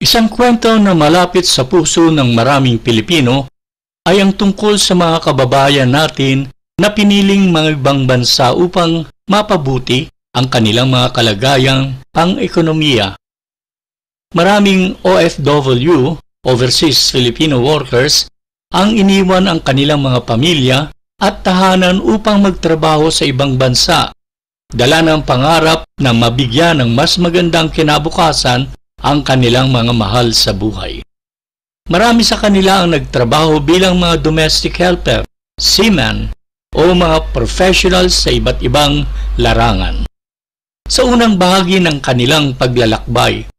Isang kwento na malapit sa puso ng maraming Pilipino ay ang tungkol sa mga kababayan natin na piniling mga ibang bansa upang mapabuti ang kanilang mga kalagayang pang-ekonomiya. Maraming OFW, Overseas Filipino Workers, ang iniwan ang kanilang mga pamilya at tahanan upang magtrabaho sa ibang bansa, dala ng pangarap na mabigyan ng mas magandang kinabukasan ang kanilang mga mahal sa buhay. Marami sa kanila ang nagtrabaho bilang mga domestic helper, seaman, o mga professionals sa iba't ibang larangan. Sa unang bahagi ng kanilang paglalakbay,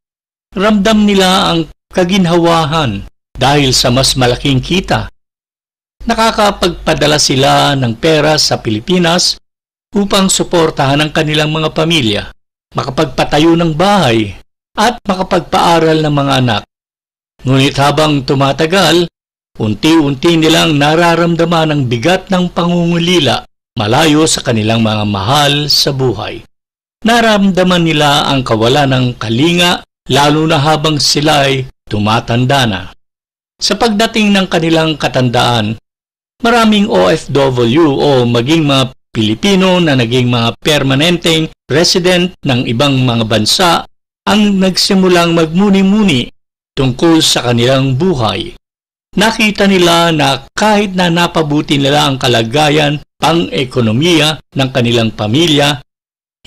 ramdam nila ang kaginhawahan dahil sa mas malaking kita. Nakakapagpadala sila ng pera sa Pilipinas upang suportahan ang kanilang mga pamilya, makapagpatayo ng bahay, at makapagpaaral ng mga anak. Ngunit habang tumatagal, unti-unti nilang nararamdaman ang bigat ng pangungulila malayo sa kanilang mga mahal sa buhay. Nararamdaman nila ang kawalan ng kalinga lalo na habang sila ay tumatanda na. Sa pagdating ng kanilang katandaan, maraming OFW o maging mga Pilipino na naging mga permanenteng resident ng ibang mga bansa ang nagsimulang magmuni-muni tungkol sa kanilang buhay. Nakita nila na kahit na napabuti nila ang kalagayan pang-ekonomiya ng kanilang pamilya,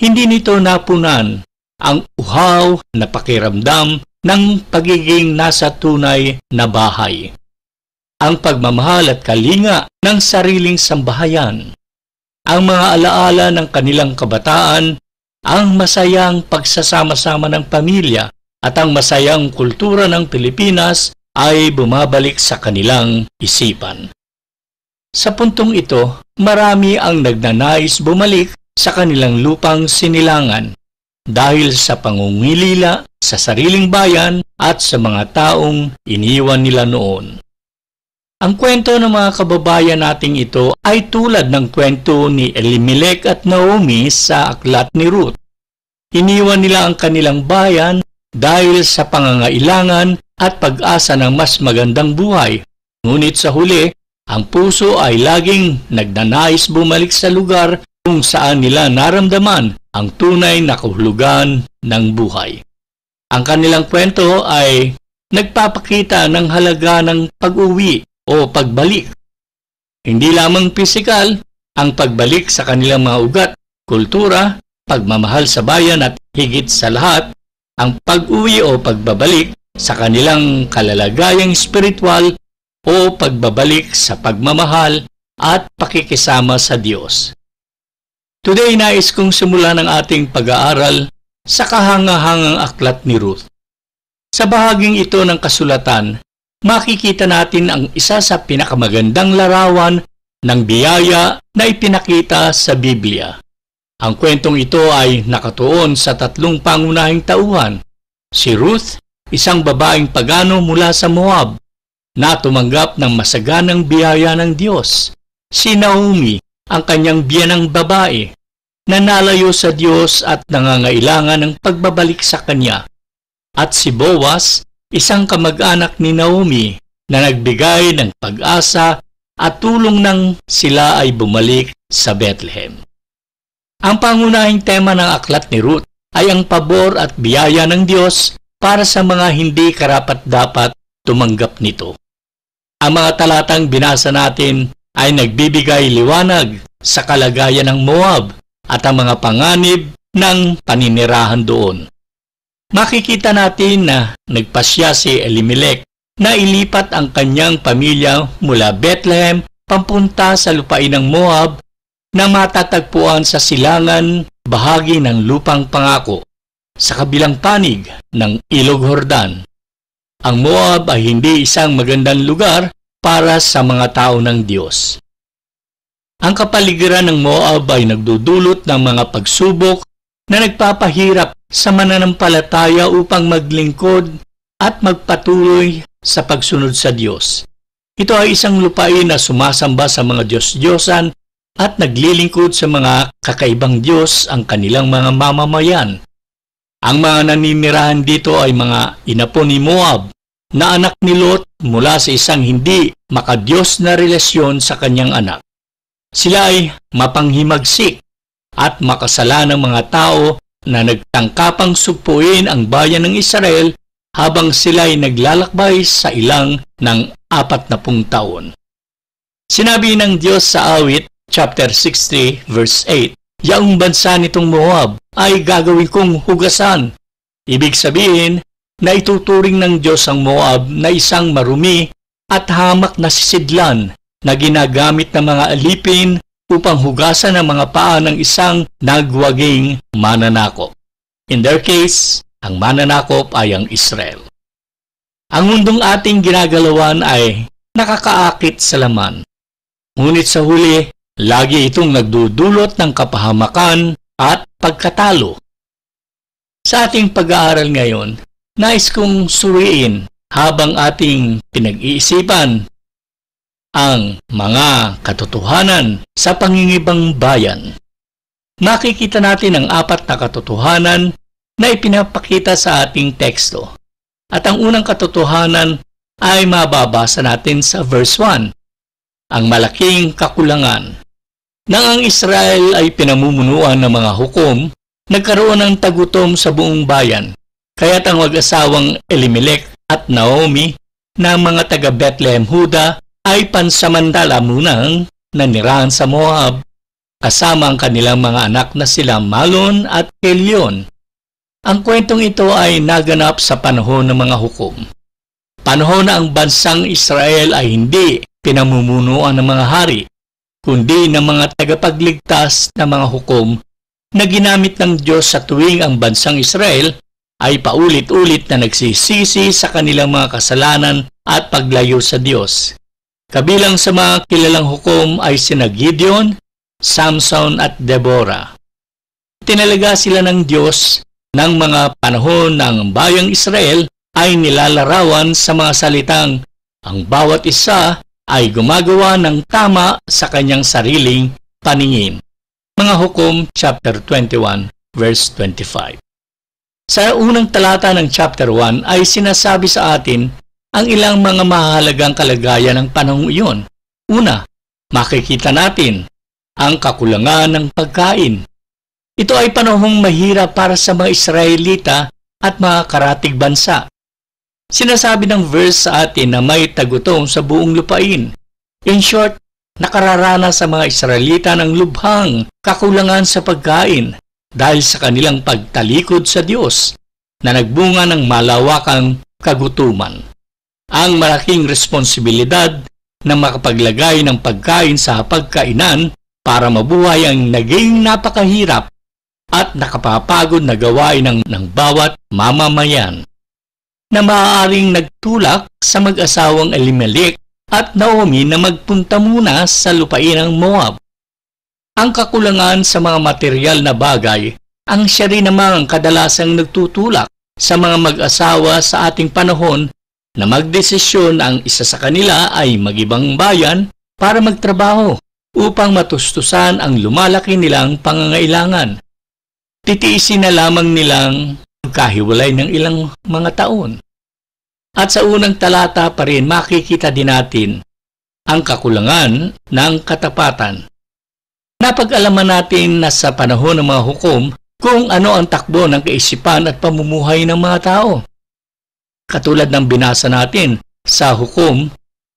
hindi nito napunan ang uhaw na pakiramdam ng pagiging nasa tunay na bahay. Ang pagmamahal at kalinga ng sariling sambahayan, ang mga alaala ng kanilang kabataan, ang masayang pagsasama-sama ng pamilya at ang masayang kultura ng Pilipinas ay bumabalik sa kanilang isipan. Sa puntong ito, marami ang nagnanais bumalik sa kanilang lupang sinilangan dahil sa pangungilila sa sariling bayan at sa mga taong iniwan nila noon. Ang kwento ng mga kababayan nating ito ay tulad ng kwento ni Elimelech at Naomi sa aklat ni Ruth. Iniwan nila ang kanilang bayan dahil sa pangangailangan at pag-asa ng mas magandang buhay. Ngunit sa huli, ang puso ay laging nagnanais bumalik sa lugar kung saan nila naramdaman ang tunay na kahulugan ng buhay. Ang kanilang kwento ay nagpapakita ng halaga ng pag-uwi o pagbalik. Hindi lamang pisikal, ang pagbalik sa kanilang mga ugat, kultura, pagmamahal sa bayan at higit sa lahat, ang pag-uwi o pagbabalik sa kanilang kalalagayang spiritual o pagbabalik sa pagmamahal at pakikisama sa Diyos. Today, nais kong simulan ang ating pag-aaral sa kahangahangang aklat ni Ruth. Sa bahaging ito ng kasulatan, makikita natin ang isa sa pinakamagandang larawan ng biyaya na ipinakita sa Biblia. Ang kwentong ito ay nakatuon sa 3 pangunahing tauhan. Si Ruth, isang babaeng pagano mula sa Moab, na tumanggap ng masaganang biyaya ng Diyos. Si Naomi, ang kanyang biyanang babae, na nalayo sa Diyos at nangangailangan ng pagbabalik sa kanya. At si Boaz, isang kamag-anak ni Naomi na nagbigay ng pag-asa at tulong nang sila ay bumalik sa Bethlehem. Ang pangunahing tema ng aklat ni Ruth ay ang pabor at biyaya ng Diyos para sa mga hindi karapat-dapat tumanggap nito. Ang mga talatang binasa natin ay nagbibigay liwanag sa kalagayan ng Moab at ang mga panganib ng paninirahan doon. Makikita natin na nagpasya si Elimelech na ilipat ang kanyang pamilya mula Bethlehem papunta sa lupain ng Moab na matatagpuan sa silangan bahagi ng lupang pangako sa kabilang panig ng Ilog Jordan. Ang Moab ay hindi isang magandang lugar para sa mga tao ng Diyos. Ang kapaligiran ng Moab ay nagdudulot ng mga pagsubok na nagpapahirap sa mananampalataya upang maglingkod at magpatuloy sa pagsunod sa Diyos. Ito ay isang lupain na sumasamba sa mga Diyos-Diyosan at naglilingkod sa mga kakaibang Diyos ang kanilang mga mamamayan. Ang mga naninirahan dito ay mga inapo ni Moab, na anak ni Lot mula sa isang hindi makadiyos na relasyon sa kanyang anak. Sila ay mapanghimagsik at makasalanang mga tao na nagtangkapang sugpuin ang bayan ng Israel habang sila ay naglalakbay sa ilang ng 40 taon. Sinabi ng Diyos sa Awit, chapter 60, verse 8, "Yaong bansa nitong Moab ay gagawin kong hugasan." Ibig sabihin na ituturing ng Diyos ang Moab na isang marumi at hamak na sisidlan na ginagamit ng mga alipin upang hugasan ang mga paa ng isang nagwaging mananakop. In their case, ang mananakop ay ang Israel. Ang mundong ating ginagalawan ay nakakaakit sa laman. Ngunit sa huli, lagi itong nagdudulot ng kapahamakan at pagkatalo. Sa ating pag-aaral ngayon, nais kong suriin habang ating pinag-iisipan ang mga katotohanan sa pangingibang bayan. Makikita natin ang 4 na katotohanan na ipinapakita sa ating teksto. At ang unang katotohanan ay mababasa natin sa verse 1, ang malaking kakulangan. Nang ang Israel ay pinamumunuan ng mga hukom, nagkaroon ng tagutom sa buong bayan. Kaya't ang mag-asawang Elimelech at Naomi na mga taga Bethlehem, Huda ay pansamantala munang nanirahan sa Moab kasama ang kanilang mga anak na sila Malon at Kelion. Ang kwentong ito ay naganap sa panahon ng mga hukom. Panahon na ang bansang Israel ay hindi pinamumunuan ng mga hari, kundi ng mga tagapagligtas na mga hukom na ginamit ng Diyos sa tuwing ang bansang Israel ay paulit-ulit na nagsisisi sa kanilang mga kasalanan at paglayo sa Diyos. Kabilang sa mga kilalang hukom ay sina Gideon, Samson at Deborah. Tinalaga sila ng Diyos ng mga panahon ng bayang Israel ay nilalarawan sa mga salitang ang bawat isa ay gumagawa ng tama sa kanyang sariling paningin. Mga Hukom, chapter 21, verse 25. Sa unang talata ng chapter 1 ay sinasabi sa atin ang ilang mga mahalagang kalagayan ng panahong iyon. Una, makikita natin ang kakulangan ng pagkain. Ito ay panahong mahirap para sa mga Israelita at mga karatig bansa. Sinasabi ng verse sa atin na may tagutom sa buong lupain. In short, nakararanas sa mga Israelita ng lubhang kakulangan sa pagkain dahil sa kanilang pagtalikod sa Diyos na nagbunga ng malawakang kagutuman. Ang malaking responsibilidad na makapaglagay ng pagkain sa pagkainan para mabuhay ang naging napakahirap at nakapapagod na gawain ng bawat mamamayan na maaaring nagtulak sa mag-asawang Elimelech at Naomi na magpunta muna sa lupain ng Moab. Ang kakulangan sa mga material na bagay ang siya rin namang kadalasang nagtutulak sa mga mag-asawa sa ating panahon na magdesisyon ang isa sa kanila ay mag-ibang bayan para magtrabaho upang matustusan ang lumalaki nilang pangangailangan. Titiisin na lamang nilang magkahiwalay ng ilang mga taon. At sa unang talata pa rin makikita din natin ang kakulangan ng katapatan. Napag-alaman natin na sa panahon ng mga hukom kung ano ang takbo ng kaisipan at pamumuhay ng mga tao. Katulad ng binasa natin sa Hukom,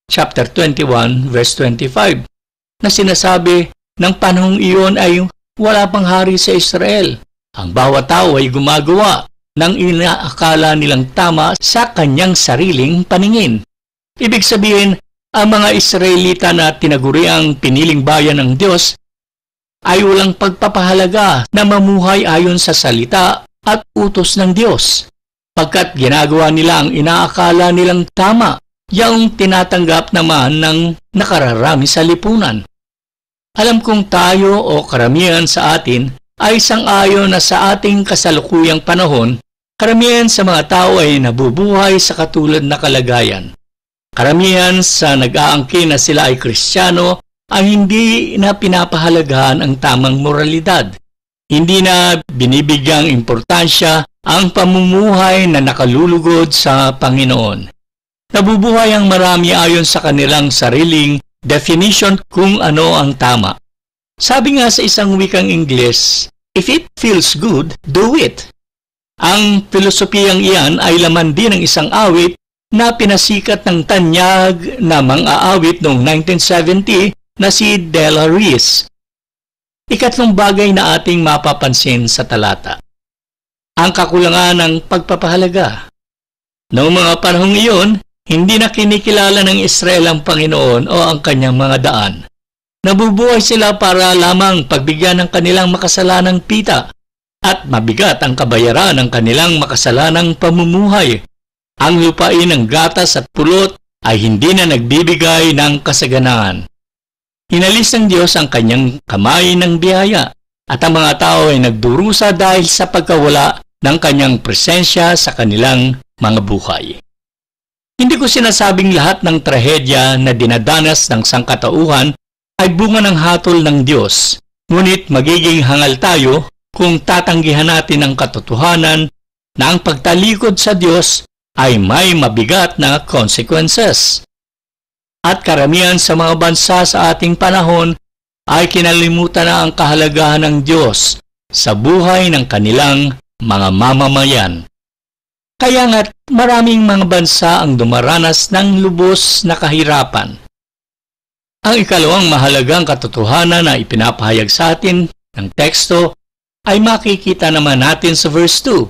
chapter 21, verse 25, na sinasabi ng panahong iyon ay wala pang hari sa Israel. Ang bawat tao ay gumagawa ng inaakala nilang tama sa kanyang sariling paningin. Ibig sabihin, ang mga Israelita na tinaguriang piniling bayan ng Diyos ay walang pagpapahalaga na mamuhay ayon sa salita at utos ng Diyos, pagkat ginagawa nila ang inaakala nilang tama, yung tinatanggap naman ng nakararami sa lipunan. Alam kong tayo o karamihan sa atin ay sang-ayon na sa ating kasalukuyang panahon, karamihan sa mga tao ay nabubuhay sa katulad na kalagayan. Karamihan sa nag-aangkin na sila ay Kristiyano ang hindi na pinapahalagahan ang tamang moralidad. Hindi na binibigyang importansya ang pamumuhay na nakalulugod sa Panginoon. Nabubuhay ang marami ayon sa kanilang sariling definition kung ano ang tama. Sabi nga sa isang wikang Ingles, "If it feels good, do it." Ang filosofiyang iyan ay laman din ng isang awit na pinasikat ng tanyag na mang-aawit noong 1970 na si Della Reese. Ikatlong bagay na ating mapapansin sa talata, ang kakulangan ng pagpapahalaga. Noong mga panahong iyon, hindi na kinikilala ng Israel ang Panginoon o ang kanyang mga daan. Nabubuhay sila para lamang pagbigyan ng kanilang makasalanang pita at mabigat ang kabayaran ng kanilang makasalanang pamumuhay. Ang lupain ng gatas at pulot ay hindi na nagbibigay ng kasaganaan. Inalis ng Diyos ang kanyang kamay ng biyaya at ang mga tao ay nagdurusa dahil sa pagkawala ng kanyang presensya sa kanilang mga buhay. Hindi ko sinasabing lahat ng trahedya na dinadanas ng sangkatauhan ay bunga ng hatol ng Diyos, ngunit magiging hangal tayo kung tatanggihan natin ang katotohanan na ang pagtalikod sa Diyos ay may mabigat na consequences. At karamihan sa mga bansa sa ating panahon ay kinalimutan na ang kahalagahan ng Diyos sa buhay ng kanilang mga mamamayan. Kaya nga't maraming mga bansa ang dumaranas ng lubos na kahirapan. Ang ikalawang mahalagang katotohanan na ipinapahayag sa atin ng teksto ay makikita naman natin sa verse 2,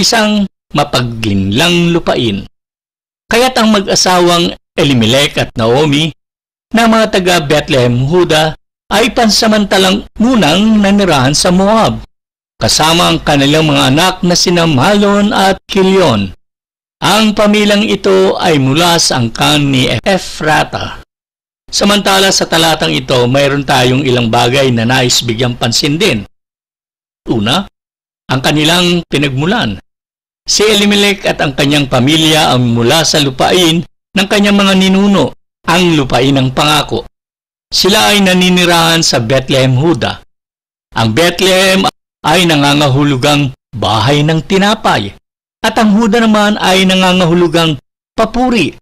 isang mapaglinlang lupain. Kaya't ang mag-asawang Elimelech at Naomi na mga taga Bethlehem, Huda ay pansamantalang munang nanirahan sa Moab, kasama ang kanilang mga anak na sina Mahlon at Kilion. Ang pamilyang ito ay mula sa angkan ni Ephrata. Samantala sa talatang ito, mayroon tayong ilang bagay na nais bigyang pansin din. Una, ang kanilang pinagmulan. Si Elimelech at ang kanyang pamilya ang mula sa lupain ng kanyang mga ninuno, ang lupain ng pangako. Sila ay naninirahan sa Bethlehem, Huda. Ang Bethlehem ay nangangahulugang bahay ng tinapay, at ang Huda naman ay nangangahulugang papuri.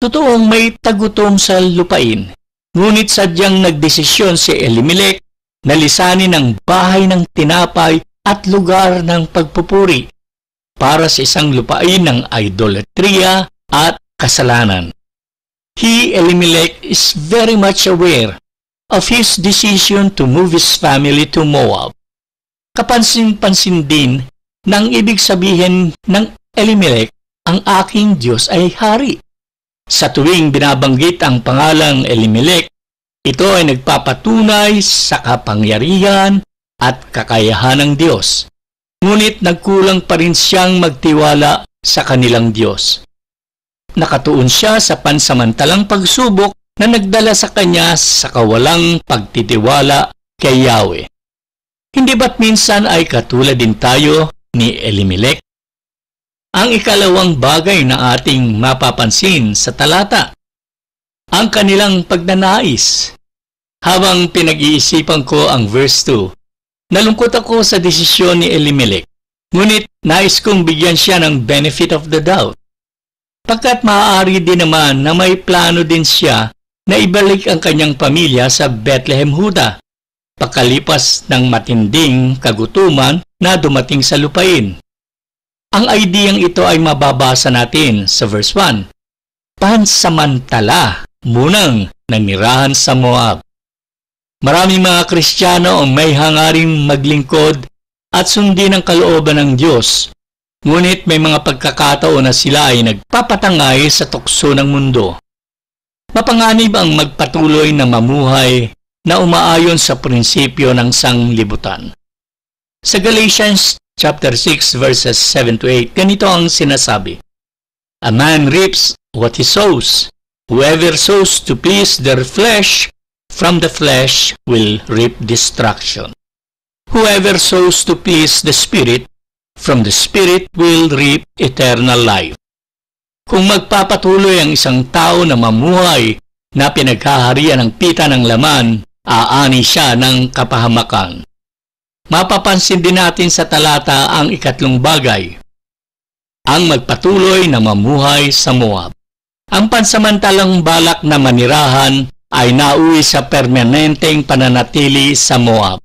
Totoong may tagutom sa lupain, ngunit sadyang nagdesisyon si Elimelech na lisanin ang bahay ng tinapay at lugar ng pagpupuri para sa isang lupain ng idolatria at kasalanan. Elimelech is very much aware of his decision to move his family to Moab. Kapansin-pansin din ng ibig sabihin ng Elimelech, ang aking Diyos ay hari. Sa tuwing binabanggit ang pangalang Elimelech, ito ay nagpapatunay sa kapangyarihan at kakayahan ng Diyos. Ngunit nagkulang pa rin siyang magtiwala sa kanilang Diyos. Nakatuon siya sa pansamantalang pagsubok na nagdala sa kanya sa kawalang pagtitiwala kay Yahweh. Hindi ba't minsan ay katulad din tayo ni Elimelech? Ang ikalawang bagay na ating mapapansin sa talata, ang kanilang pagnanais. Habang pinag-iisipan ko ang verse 2, nalungkot ako sa desisyon ni Elimelech, ngunit nais kong bigyan siya ng benefit of the doubt. Pagkat maaari din naman na may plano din siya na ibalik ang kanyang pamilya sa Bethlehem, Huda, pagkalipas ng matinding kagutuman na dumating sa lupain. Ang ideyang ito ay mababasa natin sa verse 1. Pansamantala munang nanirahan sa Moab. Maraming mga Kristiyano ang may hangaring maglingkod at sundin ang kalooban ng Diyos. Ngunit may mga pagkakataon na sila ay nagpapatangay sa tukso ng mundo. Mapanganib ang magpatuloy na mamuhay na umaayon sa prinsipyo ng sanglibutan. Sa Galatians chapter 6 verses 7 to 8, ganito ang sinasabi, A man reaps what he sows. Whoever sows to please their flesh, from the flesh will reap destruction. Whoever sows to please the Spirit, from the Spirit will reap eternal life. Kung magpapatuloy ang isang tao na mamuhay na pinaghaharian ng pita ng laman, aani siya ng kapahamakan. Mapapansin din natin sa talata ang ikatlong bagay, ang magpatuloy na mamuhay sa Moab. Ang pansamantalang balak na manirahan ay nauwi sa permanenteng pananatili sa Moab.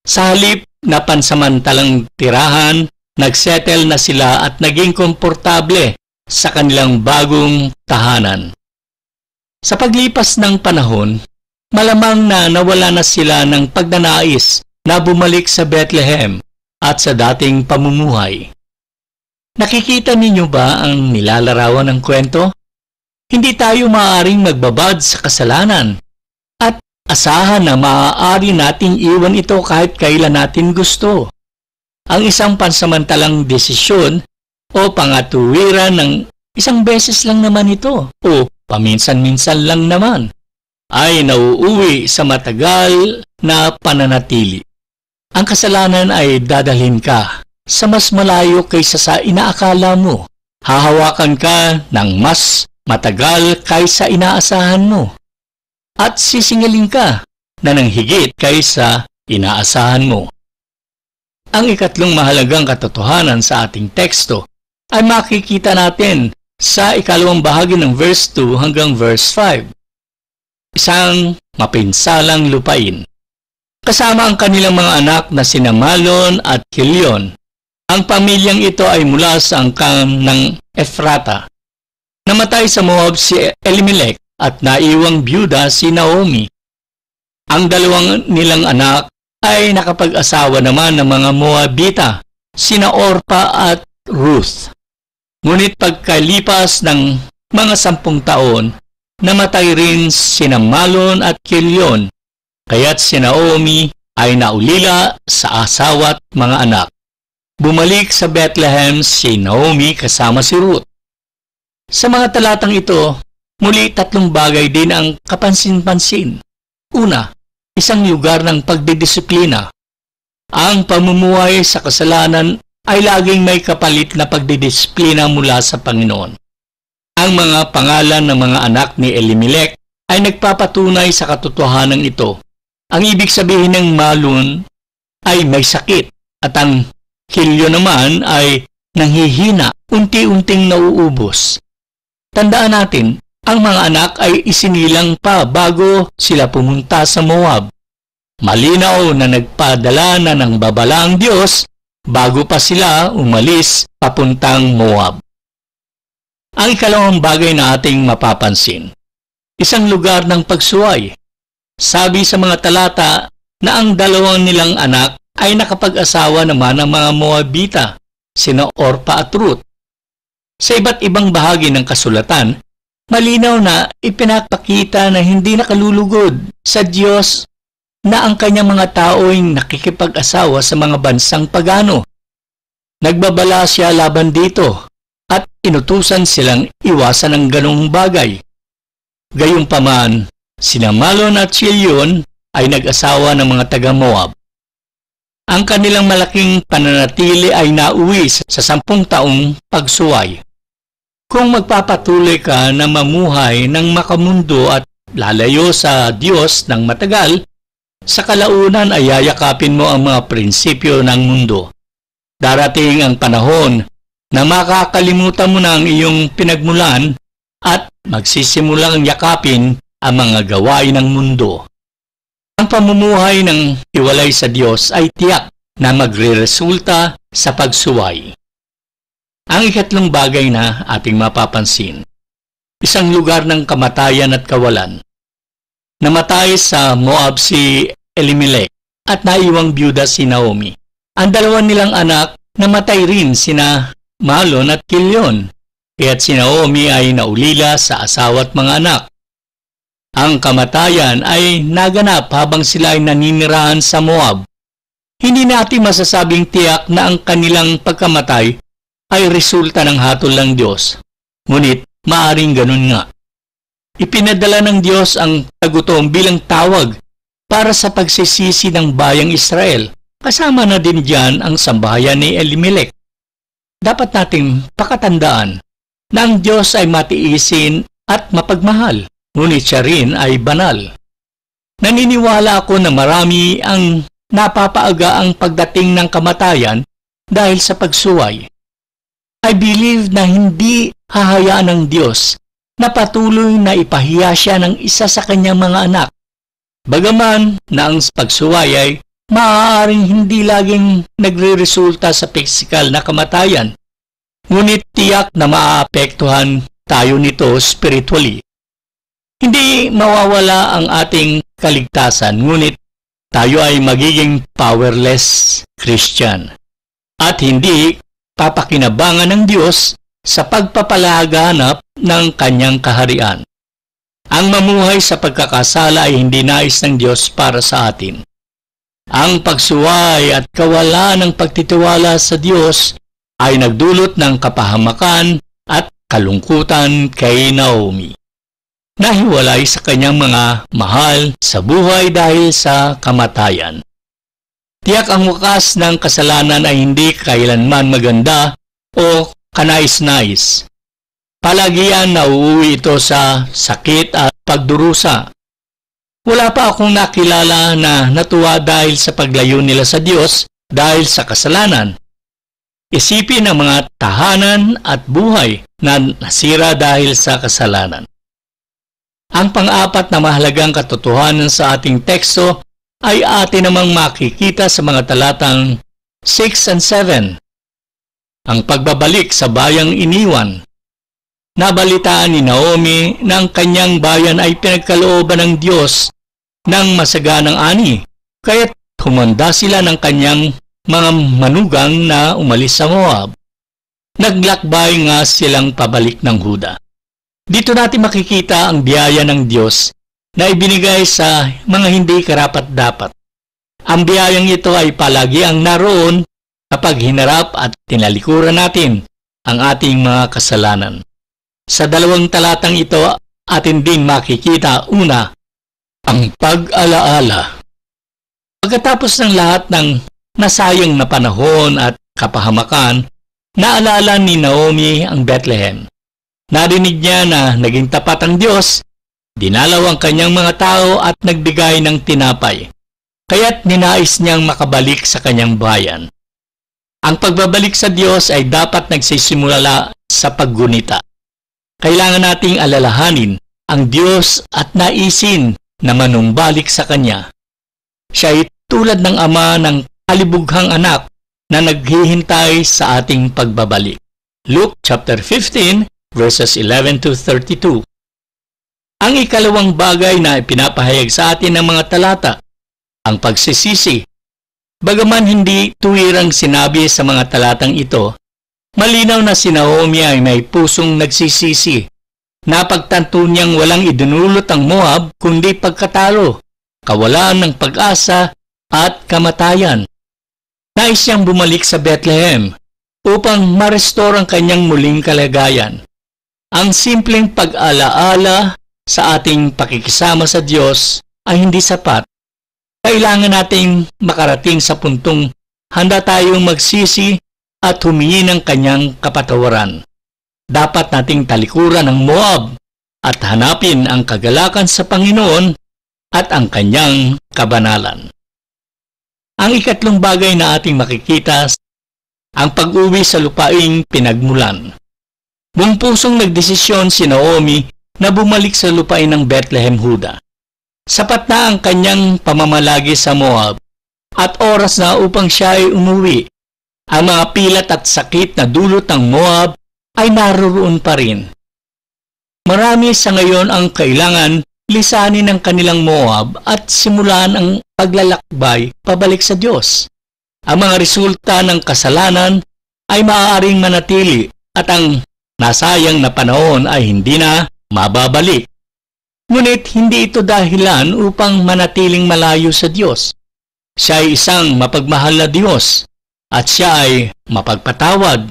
Sa halip na pansamantalang tirahan, nagsettle na sila at naging komportable sa kanilang bagong tahanan. Sa paglipas ng panahon, malamang na nawala na sila ng pagnanais na bumalik sa Bethlehem at sa dating pamumuhay. Nakikita ninyo ba ang nilalarawan ng kwento? Hindi tayo maaaring magbabad sa kasalanan at asahan na maaari nating iwan ito kahit kailan natin gusto. Ang isang pansamantalang desisyon o pangatuwiran ng isang beses lang naman ito o paminsan-minsan lang naman ay nauuwi sa matagal na pananatili. Ang kasalanan ay dadalhin ka sa mas malayo kaysa sa inaakala mo. Hahawakan ka ng mas matagal kaysa inaasahan mo. At sisingilin ka na ng higit kaysa inaasahan mo. Ang ikatlong mahalagang katotohanan sa ating teksto ay makikita natin sa ikalawang bahagi ng verse 2 hanggang verse 5. Isang mapinsalang lupain. Kasama ang kanilang mga anak na sina Malon at Kilion. Ang pamilyang ito ay mula sa angkan ng Ephrata. Namatay sa Moab si Elimelech at naiwang byuda si Naomi. Ang dalawang nilang anak ay nakapag-asawa naman ng mga Moabita, sina Orpa at Ruth. Ngunit pagkalipas ng mga 10 taon, namatay rin sina Malon at Kilion, kaya't si Naomi ay naulila sa asawa at mga anak. Bumalik sa Bethlehem si Naomi kasama si Ruth. Sa mga talatang ito, muli 3 bagay din ang kapansin-pansin. Una, isang lugar ng pagdidisiplina. Ang pamumuhay sa kasalanan ay laging may kapalit na pagdidisiplina mula sa Panginoon. Ang mga pangalan ng mga anak ni Elimelech ay nagpapatunay sa katotohanan ito. Ang ibig sabihin ng Malon ay may sakit at ang Kilyo naman ay nanghihina, unti-unting nauubos. Tandaan natin, ang mga anak ay isinilang pa bago sila pumunta sa Moab. Malinaw na nagpadala na ng babala ang Diyos bago pa sila umalis papuntang Moab. Ang ikalawang bagay na ating mapapansin, isang lugar ng pagsuway. Sabi sa mga talata na ang dalawang nilang anak ay nakapag-asawa naman ng mga Moabita, sina Orpa at Ruth. Sa iba't ibang bahagi ng kasulatan, malinaw na ipinapakita na hindi nakalulugod sa Diyos na ang kanyang mga tao ay nakikipag-asawa sa mga bansang pagano. Nagbabala siya laban dito at inutusan silang iwasan ang ganong bagay. Gayunpaman, sina Malon at Kilion ay nag-asawa ng mga taga-Moab. Ang kanilang malaking pananatili ay nauwi sa 10 taong pagsuway. Kung magpapatuloy ka na mamuhay ng makamundo at lalayo sa Diyos ng matagal, sa kalaunan ay yayakapin mo ang mga prinsipyo ng mundo. Darating ang panahon na makakalimutan mo na ang iyong pinagmulan at magsisimulang yakapin ang mga gawain ng mundo. Ang pamumuhay ng hiwalay sa Diyos ay tiyak na magreresulta sa pagsuway. Ang ikatlong bagay na ating mapapansin, isang lugar ng kamatayan at kawalan. Namatay sa Moab si Elimelech at naiwang byuda si Naomi. Ang dalawang nilang anak namatay rin sina Malon at Kilion, kaya't si Naomi ay naulila sa asawa at mga anak. Ang kamatayan ay naganap habang sila ay naninirahan sa Moab. Hindi natin masasabing tiyak na ang kanilang pagkamatay ay resulta ng hatol ng Diyos. Ngunit maaring ganun nga. Ipinadala ng Diyos ang tagutom bilang tawag para sa pagsisisi ng bayang Israel. Kasama na din diyan ang sambahayan ni Elimelech. Dapat nating pakatandaan na ang Diyos ay matiisin at mapagmahal. Ngunit siya rin ay banal. Naniniwala ako na marami ang napapaaga ang pagdating ng kamatayan dahil sa pagsuway. I believe na hindi hahayaan ng Diyos na patuloy na ipahiya siya ng isa sa kanyang mga anak. Bagaman na ang pagsuway ay maaaring hindi laging nagre-resulta sa pisikal na kamatayan, ngunit tiyak na maaapektuhan tayo nito spiritually. Hindi mawawala ang ating kaligtasan, ngunit tayo ay magiging powerless Christian at hindi papakinabangan ng Diyos sa pagpapalaganap ng kanyang kaharian. Ang mamuhay sa pagkakasala ay hindi nais ng Diyos para sa atin. Ang pagsuway at kawalan ng pagtitiwala sa Diyos ay nagdulot ng kapahamakan at kalungkutan kay Naomi. Nahiwalay sa kanyang mga mahal sa buhay dahil sa kamatayan. Tiyak ang wakas ng kasalanan ay hindi kailanman maganda o kanais-nais. Palagian nauuwi ito sa sakit at pagdurusa. Wala pa akong nakilala na natuwa dahil sa paglayo nila sa Diyos dahil sa kasalanan. Isipin ang mga tahanan at buhay na nasira dahil sa kasalanan. Ang pang-apat na mahalagang katotohanan sa ating teksto ay atin namang makikita sa mga talatang 6 and 7. Ang pagbabalik sa bayang iniwan. Nabalitaan ni Naomi na ang kanyang bayan ay pinagkalooban ng Diyos ng masaganang ani, kaya't humanda sila ng kanyang mga manugang na umalis sa Moab. Naglakbay nga silang pabalik ng Huda. Dito natin makikita ang biyaya ng Diyos na ibinigay sa mga hindi karapat-dapat. Ang biyayang ito ay palagi ang naroon kapag hinarap at tinalikuran natin ang ating mga kasalanan. Sa dalawang talatang ito, atin din makikita una, ang pag-alaala. Pagkatapos ng lahat ng nasayang na panahon at kapahamakan, naalala ni Naomi ang Bethlehem. Narinig niya na naging tapat ang Diyos, dinalaw ang kanyang mga tao at nagbigay ng tinapay. Kaya't ninais niyang makabalik sa kanyang bayan. Ang pagbabalik sa Diyos ay dapat nagsisimula sa paggunita. Kailangan nating alalahanin ang Diyos at naisin na manumbalik sa Kanya. Siya ay tulad ng ama ng kalibughang anak na naghihintay sa ating pagbabalik. Luke chapter 15 verses 11 to 32. Ang ikalawang bagay na ipinapahayag sa atin ng mga talata, ang pagsisisi. Bagaman hindi tuwirang sinabi sa mga talatang ito, malinaw na si Naomi ay may pusong nagsisisi. Napagtanto niyang walang idinulot ang Moab kundi pagkatalo, kawalan ng pag-asa at kamatayan. Nais siyang bumalik sa Bethlehem upang ma-restore ang kanyang muling kalagayan. Ang simpleng pag-alaala sa ating pakikisama sa Diyos ay hindi sapat. Kailangan nating makarating sa puntong handa tayong magsisi at humingi ng kanyang kapatawaran. Dapat nating talikuran ang Moab at hanapin ang kagalakan sa Panginoon at ang kanyang kabanalan. Ang ikatlong bagay na ating makikita, ang pag-uwi sa lupaing pinagmulan. Buong pusong nagdesisyon si Naomi na bumalik sa lupain ng Bethlehem, Huda. Sapat na ang kanyang pamamalagi sa Moab at oras na upang siya ay umuwi. Ang mga pilat at sakit na dulot ng Moab ay naroon pa rin. Marami sa ngayon ang kailangan lisanin ng kanilang Moab at simulan ang paglalakbay pabalik sa Diyos. Ang mga resulta ng kasalanan ay maaaring manatili at ang nasayang na panahon ay hindi na mababalik. Ngunit hindi ito dahilan upang manatiling malayo sa Diyos. Siya ay isang mapagmahal na Diyos at siya ay mapagpatawad.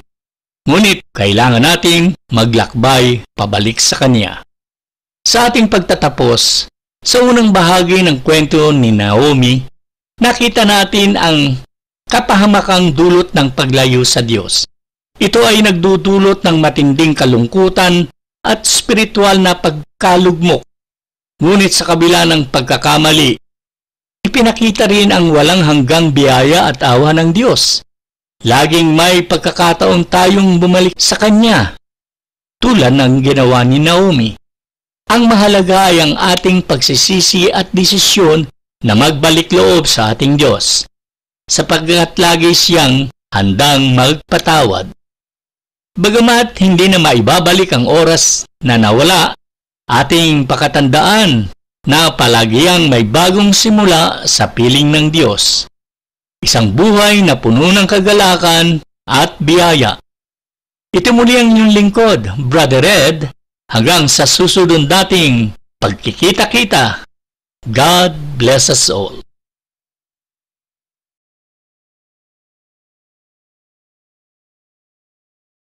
Ngunit kailangan nating maglakbay pabalik sa Kanya. Sa ating pagtatapos, sa unang bahagi ng kwento ni Naomi, nakita natin ang kapahamakang dulot ng paglayo sa Diyos. Ito ay nagdudulot ng matinding kalungkutan at spiritual na pagkalugmok. Ngunit sa kabila ng pagkakamali, Ipinakita rin ang walang hanggang biyaya at awa ng Diyos. Laging may pagkakataon tayong bumalik sa Kanya, tulad ng ginawa ni Naomi. Ang mahalaga ay ang ating pagsisisi at desisyon na magbalik loob sa ating Diyos, sapagkat lagi siyang handang magpatawad. Bagamat hindi na maibabalik ang oras na nawala, ating pakatandaan na palagiang may bagong simula sa piling ng Diyos. Isang buhay na puno ng kagalakan at biyaya. Ito muli ang inyong lingkod, Brother Ed, hanggang sa susunod nating pagkikita-kita. God bless us all.